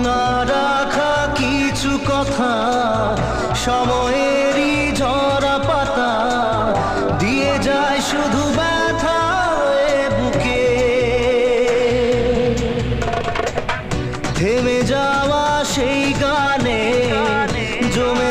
না রাখা কিছু কথা, সময়েরই ঝরা পাতা দিয়ে যায় শুধু ব্যথা এ বুকে। থেমে যাওয়া সেই গানে জমে